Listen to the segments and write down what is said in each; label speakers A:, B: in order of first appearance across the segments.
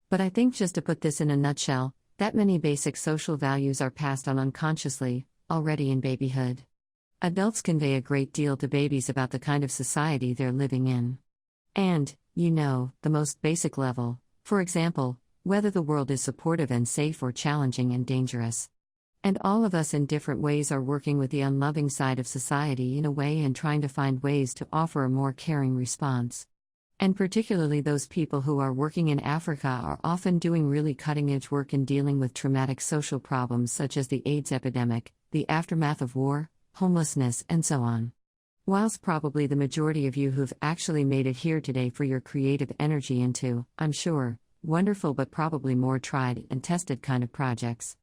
A: But I think, just to put this in a nutshell, that many basic social values are passed on unconsciously, already in babyhood. Adults convey a great deal to babies about the kind of society they're living in. And, the most basic level, for example, whether the world is supportive and safe or challenging and dangerous. And all of us in different ways are working with the unloving side of society in a way and trying to find ways to offer a more caring response. And particularly those people who are working in Africa are often doing really cutting-edge work in dealing with traumatic social problems such as the AIDS epidemic, the aftermath of war, homelessness, and so on. Whilst probably the majority of you who've actually made it here today for your creative energy into, I'm sure, wonderful but probably more tried and tested kind of projects.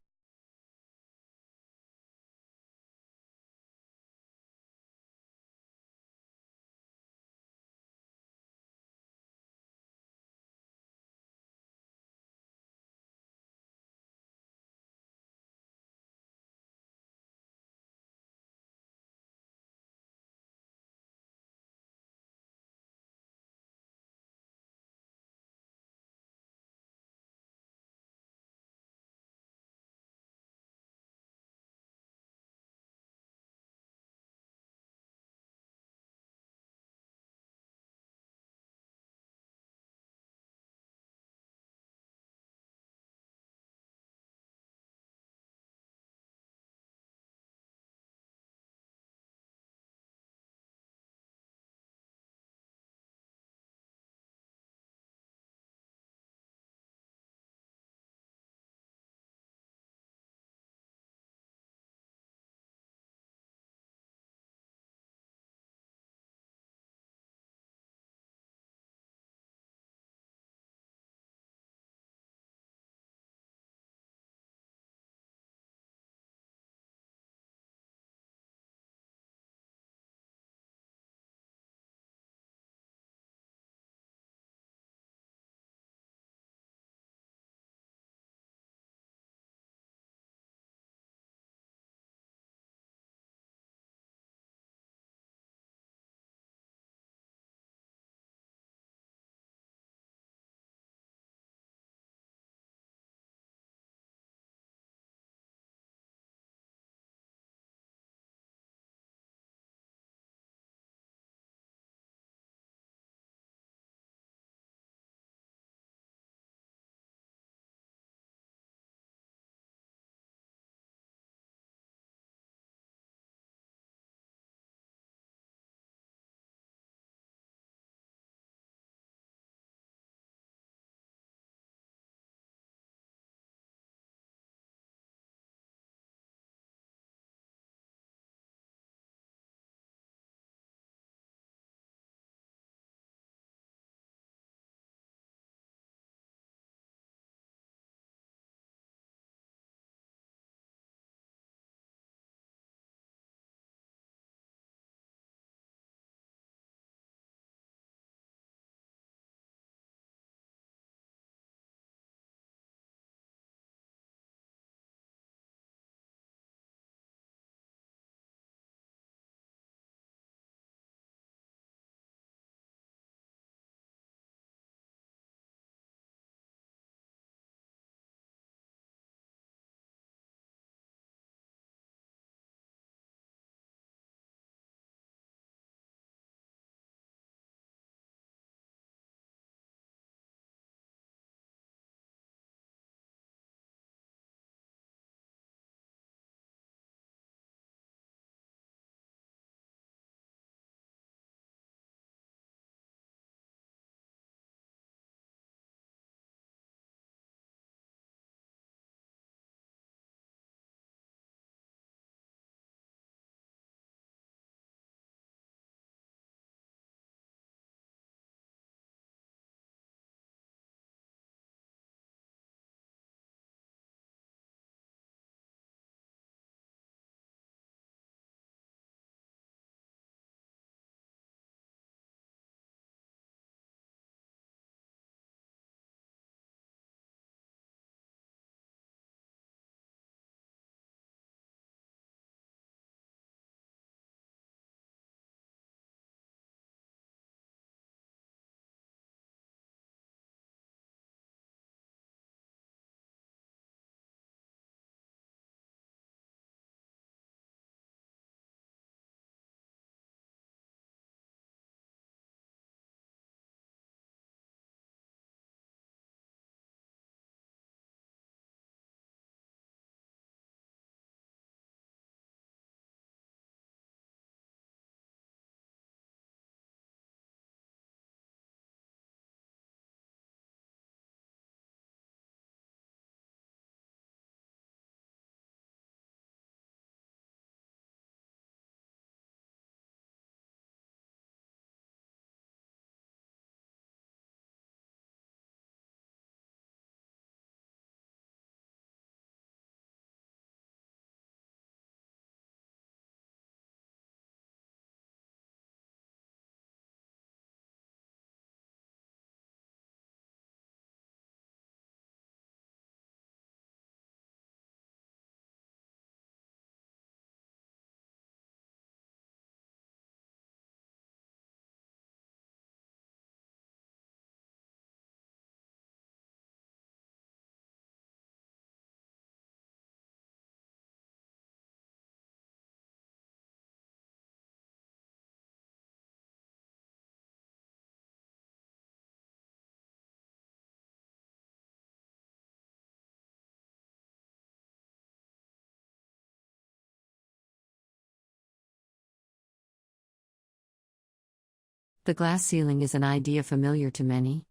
A: The glass ceiling is an idea familiar to many.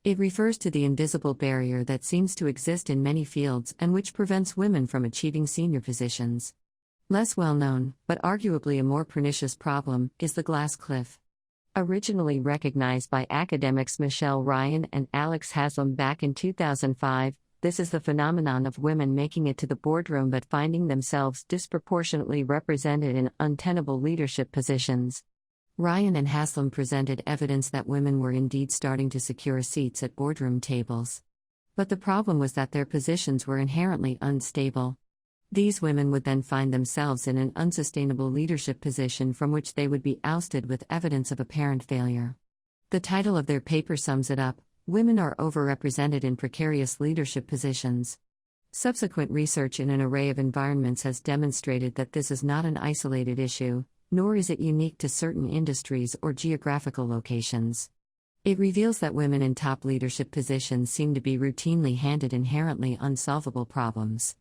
A: It refers to the invisible barrier that seems to exist in many fields and which prevents women from achieving senior positions. Less well known, but arguably a more pernicious problem, is the glass cliff. Originally recognized by academics Michelle Ryan and Alex Haslam back in 2005, this is the phenomenon of women making it to the boardroom but finding themselves disproportionately represented in untenable leadership positions. Ryan and Haslam presented evidence that women were indeed starting to secure seats at boardroom tables. But the problem was that their positions were inherently unstable. These women would then find themselves in an unsustainable leadership position from which they would be ousted with evidence of apparent failure. The title of their paper sums it up: Women are overrepresented in precarious leadership positions. Subsequent research in an array of environments has demonstrated that this is not an isolated issue, nor is it unique to certain industries or geographical locations. It reveals that women in top leadership positions seem to be routinely handed inherently unsolvable problems.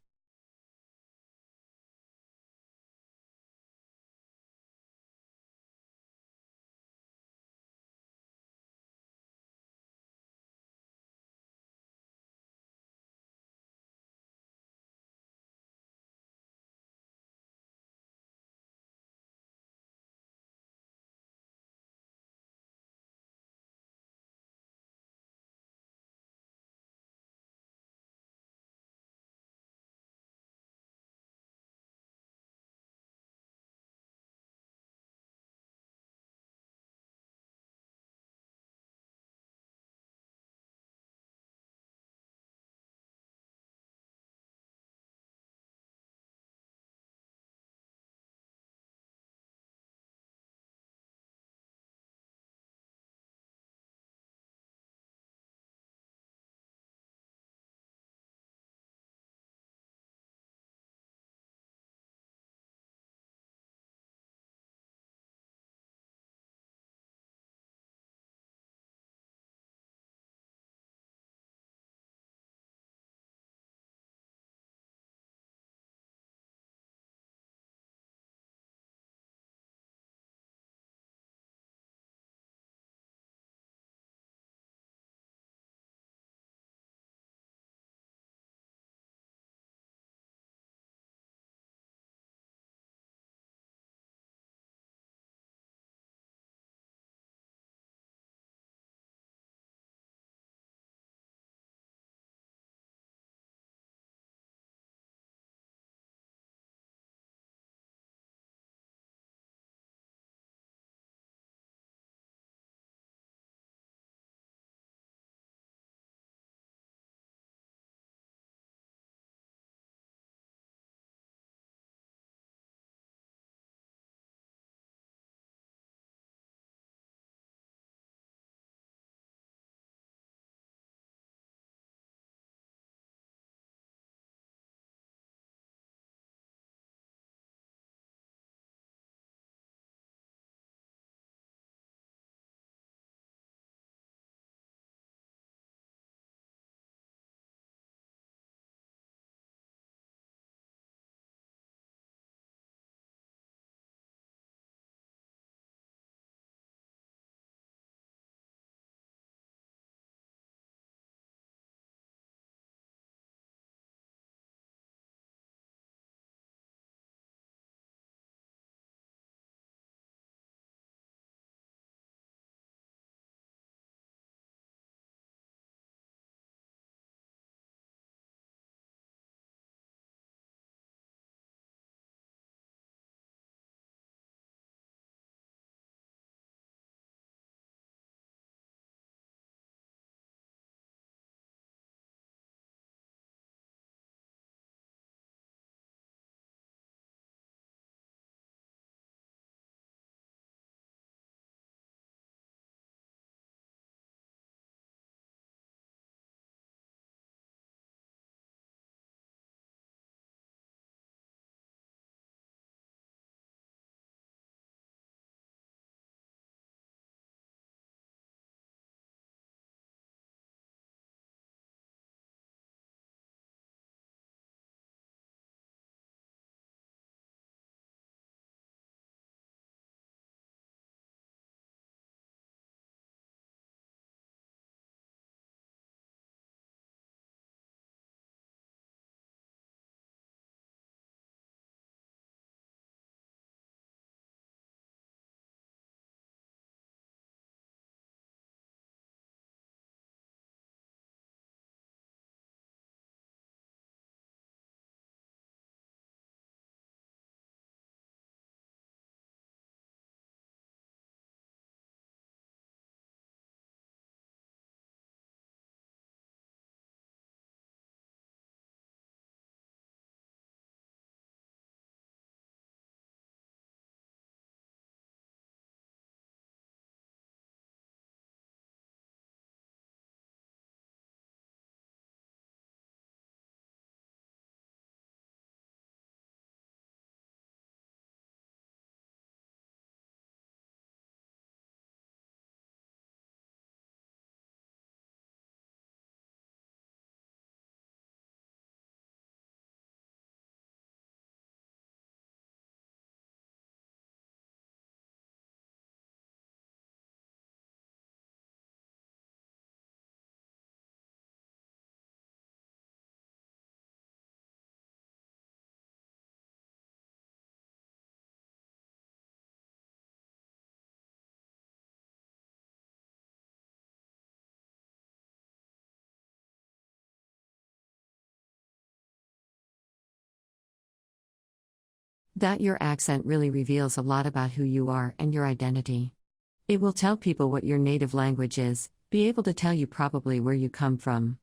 A: Your accent really reveals a lot about who you are and your identity. It will tell people what your native language is, be able to tell you probably where you come from.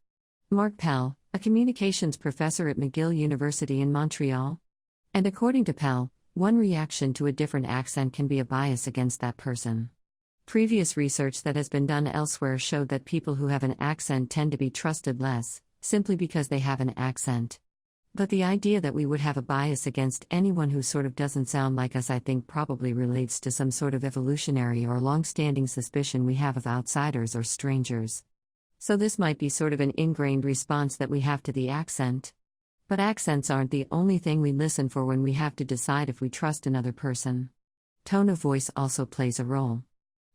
A: Mark Pell, a communications professor at McGill University in Montreal. And according to Pell, one reaction to a different accent can be a bias against that person. Previous research that has been done elsewhere showed that people who have an accent tend to be trusted less, simply because they have an accent. But the idea that we would have a bias against anyone who sort of doesn't sound like us, I think probably relates to some sort of evolutionary or long-standing suspicion we have of outsiders or strangers. So this might be sort of an ingrained response that we have to the accent. But accents aren't the only thing we listen for when we have to decide if we trust another person. Tone of voice also plays a role.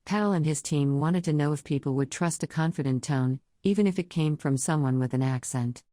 A: Pell and his team wanted to know if people would trust a confident tone, even if it came from someone with an accent.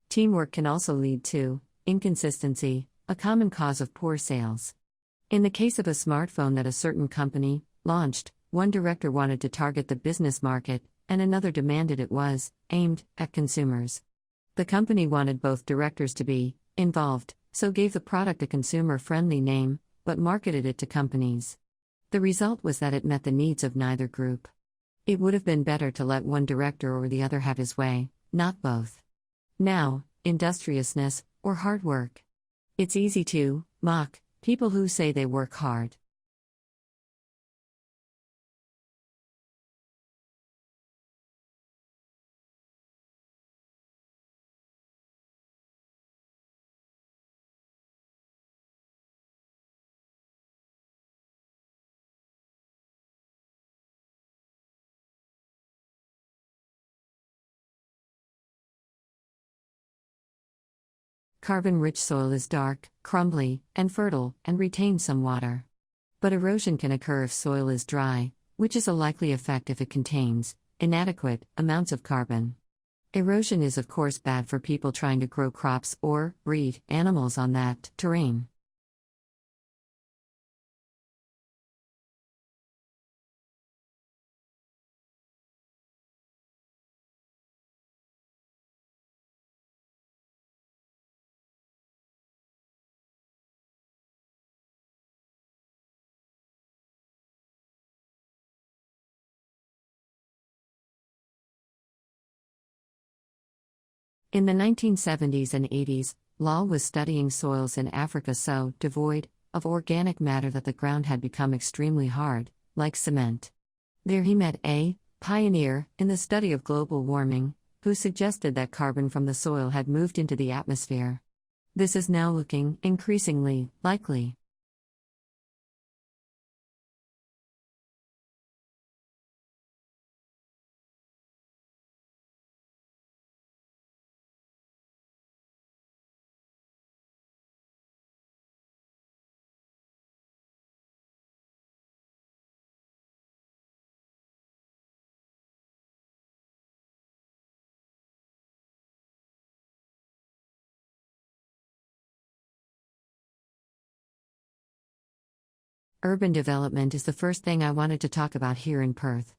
A: Teamwork can also lead to inconsistency, a common cause of poor sales. In the case of a smartphone that a certain company launched, one director wanted to target the business market, and another demanded it was aimed at consumers. The company wanted both directors to be involved, so gave the product a consumer-friendly name, but marketed it to companies. The result was that it met the needs of neither group. It would have been better to let one director or the other have his way, not both. Now, industriousness, or hard work. It's easy to mock people who say they work hard. Carbon-rich soil is dark, crumbly, and fertile, and retains some water. But erosion can occur if soil is dry, which is a likely effect if it contains inadequate amounts of carbon. Erosion is of course bad for people trying to grow crops or breed animals on that terrain. In the 1970s and 80s, Lal was studying soils in Africa so devoid of organic matter that the ground had become extremely hard, like cement. There he met a pioneer in the study of global warming, who suggested that carbon from the soil had moved into the atmosphere. This is now looking increasingly likely. Urban development is the first thing I wanted to talk about here in Perth.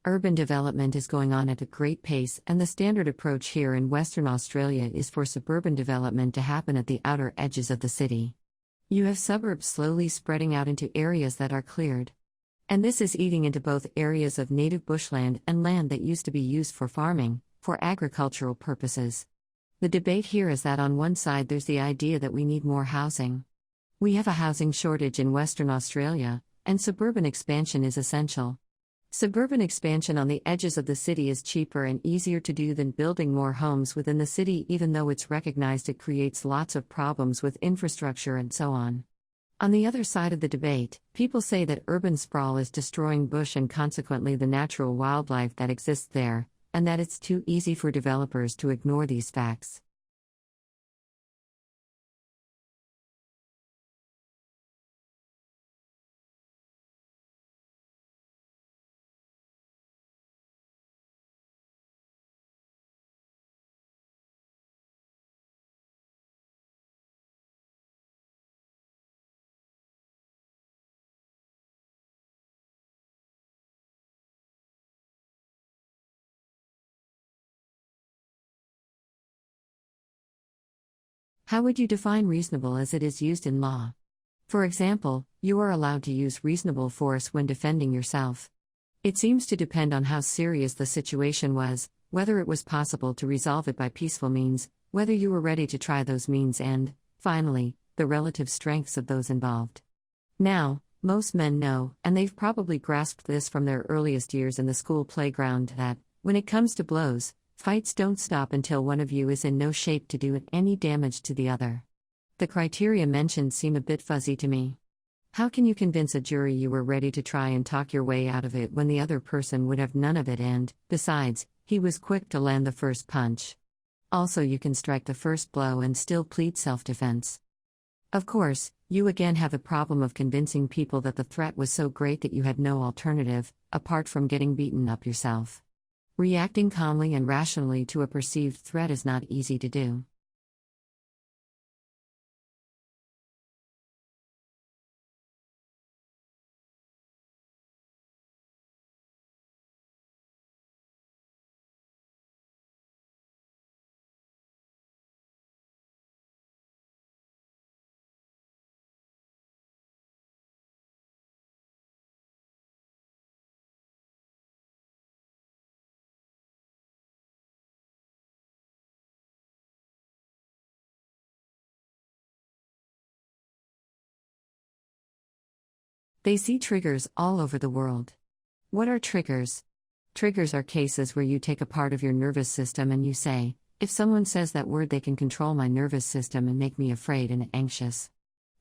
A: Urban development is going on at a great pace, and the standard approach here in Western Australia is for suburban development to happen at the outer edges of the city. You have suburbs slowly spreading out into areas that are cleared. And this is eating into both areas of native bushland and land that used to be used for farming, for agricultural purposes. The debate here is that on one side there's the idea that we need more housing. We have a housing shortage in Western Australia, and suburban expansion is essential. Suburban expansion on the edges of the city is cheaper and easier to do than building more homes within the city, even though it's recognized it creates lots of problems with infrastructure and so on. On the other side of the debate, people say that urban sprawl is destroying bush and consequently the natural wildlife that exists there, and that it's too easy for developers to ignore these facts. How would you define reasonable as it is used in law? For example, you are allowed to use reasonable force when defending yourself. It seems to depend on how serious the situation was, whether it was possible to resolve it by peaceful means, whether you were ready to try those means, and, finally, the relative strengths of those involved. Now, most men know, and they've probably grasped this from their earliest years in the school playground, that, when it comes to blows, fights don't stop until one of you is in no shape to do any damage to the other. The criteria mentioned seem a bit fuzzy to me. How can you convince a jury you were ready to try and talk your way out of it when the other person would have none of it and, besides, he was quick to land the first punch? Also, you can strike the first blow and still plead self-defense. Of course, you again have the problem of convincing people that the threat was so great that you had no alternative, apart from getting beaten up yourself. Reacting calmly and rationally to a perceived threat is not easy to do. They see triggers all over the world. What are triggers? Triggers are cases where you take a part of your nervous system and you say, if someone says that word, they can control my nervous system and make me afraid and anxious.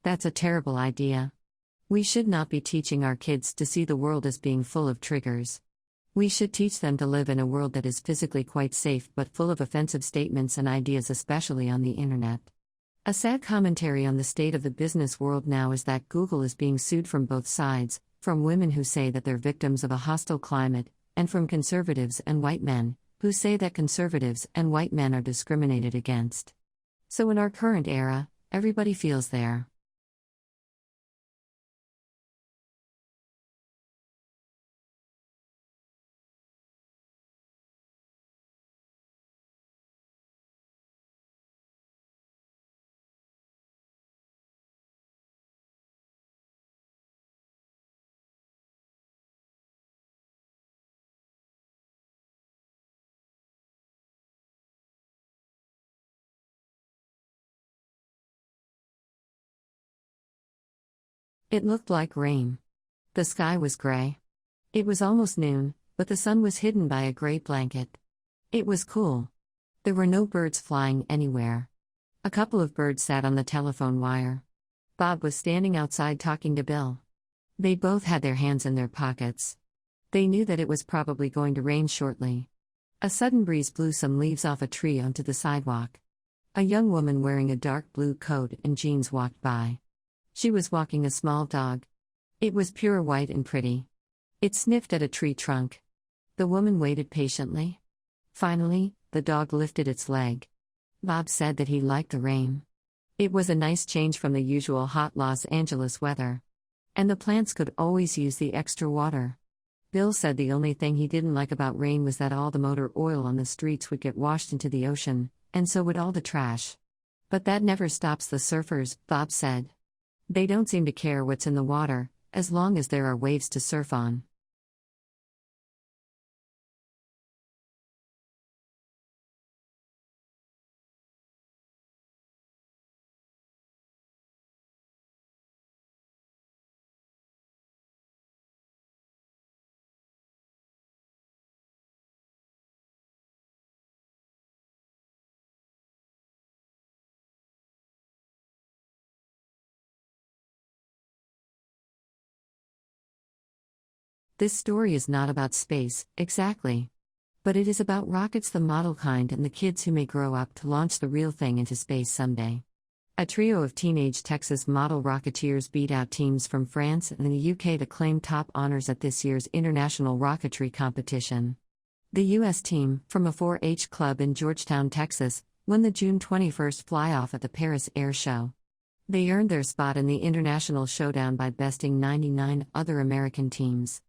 A: That's a terrible idea. We should not be teaching our kids to see the world as being full of triggers. We should teach them to live in a world that is physically quite safe but full of offensive statements and ideas, especially on the internet. A sad commentary on the state of the business world now is that Google is being sued from both sides, from women who say that they're victims of a hostile climate, and from conservatives and white men, who say that conservatives and white men are discriminated against. So in our current era, everybody feels there. It looked like rain. The sky was gray. It was almost noon, but the sun was hidden by a gray blanket. It was cool. There were no birds flying anywhere. A couple of birds sat on the telephone wire. Bob was standing outside talking to Bill. They both had their hands in their pockets. They knew that it was probably going to rain shortly. A sudden breeze blew some leaves off a tree onto the sidewalk. A young woman wearing a dark blue coat and jeans walked by. She was walking a small dog. It was pure white and pretty. It sniffed at a tree trunk. The woman waited patiently. Finally, the dog lifted its leg. Bob said that he liked the rain. It was a nice change from the usual hot Los Angeles weather. And the plants could always use the extra water. Bill said the only thing he didn't like about rain was that all the motor oil on the streets would get washed into the ocean, and so would all the trash. But that never stops the surfers, Bob said. They don't seem to care what's in the water, as long as there are waves to surf on. This story is not about space, exactly. But it is about rockets, the model kind, and the kids who may grow up to launch the real thing into space someday. A trio of teenage Texas model rocketeers beat out teams from France and the UK to claim top honors at this year's International Rocketry Competition. The US team, from a 4-H club in Georgetown, Texas, won the June 21st fly-off at the Paris Air Show. They earned their spot in the international showdown by besting 99 other American teams.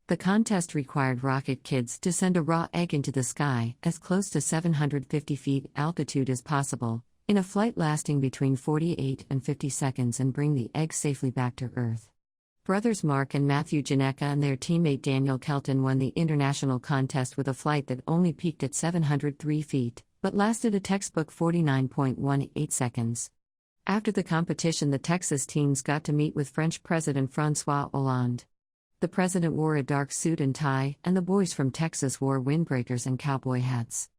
A: The contest required rocket kids to send a raw egg into the sky as close to 750 feet altitude as possible, in a flight lasting between 48 and 50 seconds and bring the egg safely back to Earth. Brothers Mark and Matthew Ginecca and their teammate Daniel Kelton won the international contest with a flight that only peaked at 703 feet, but lasted a textbook 49.18 seconds. After the competition, the Texas teams got to meet with French President François Hollande. The president wore a dark suit and tie, and the boys from Texas wore windbreakers and cowboy hats.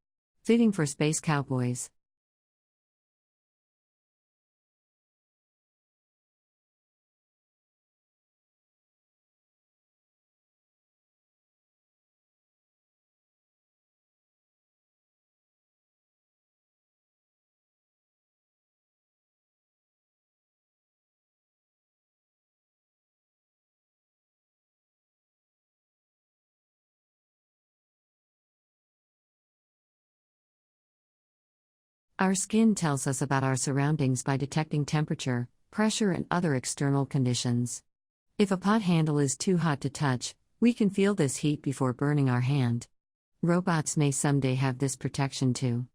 A: Fitting for space cowboys. Our skin tells us about our surroundings by detecting temperature, pressure, and other external conditions. If a pot handle is too hot to touch, we can feel this heat before burning our hand. Robots may someday have this protection too.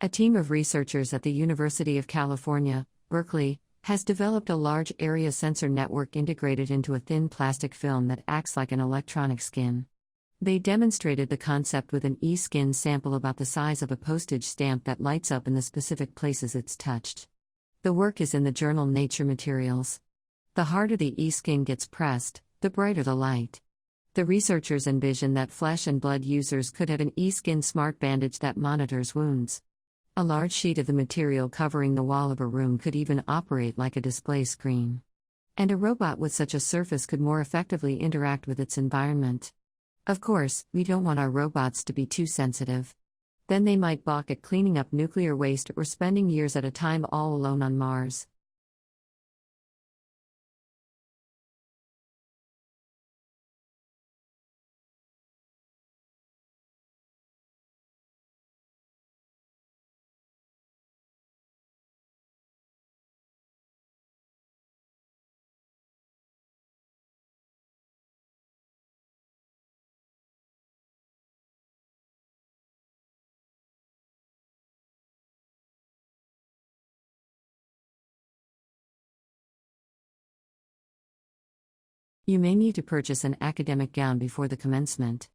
A: A team of researchers at the University of California, Berkeley, has developed a large area sensor network integrated into a thin plastic film that acts like an electronic skin. They demonstrated the concept with an e-skin sample about the size of a postage stamp that lights up in the specific places it's touched. The work is in the journal Nature Materials. The harder the e-skin gets pressed, the brighter the light. The researchers envision that flesh and blood users could have an e-skin smart bandage that monitors wounds. A large sheet of the material covering the wall of a room could even operate like a display screen. And a robot with such a surface could more effectively interact with its environment. Of course, we don't want our robots to be too sensitive. Then they might balk at cleaning up nuclear waste or spending years at a time all alone on Mars. You may need to purchase an academic gown before the commencement.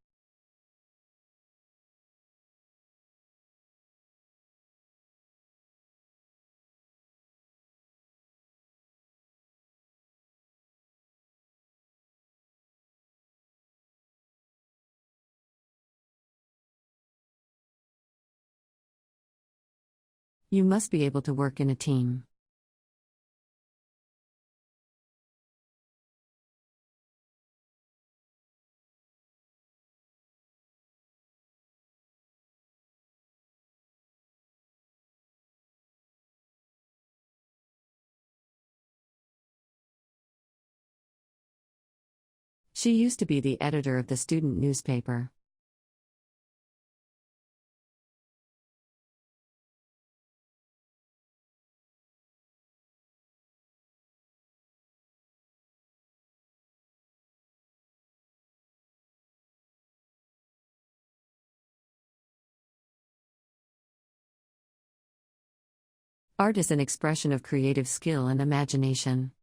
A: You must be able to work in a team. She used to be the editor of the student newspaper. Art is an expression of creative skill and imagination.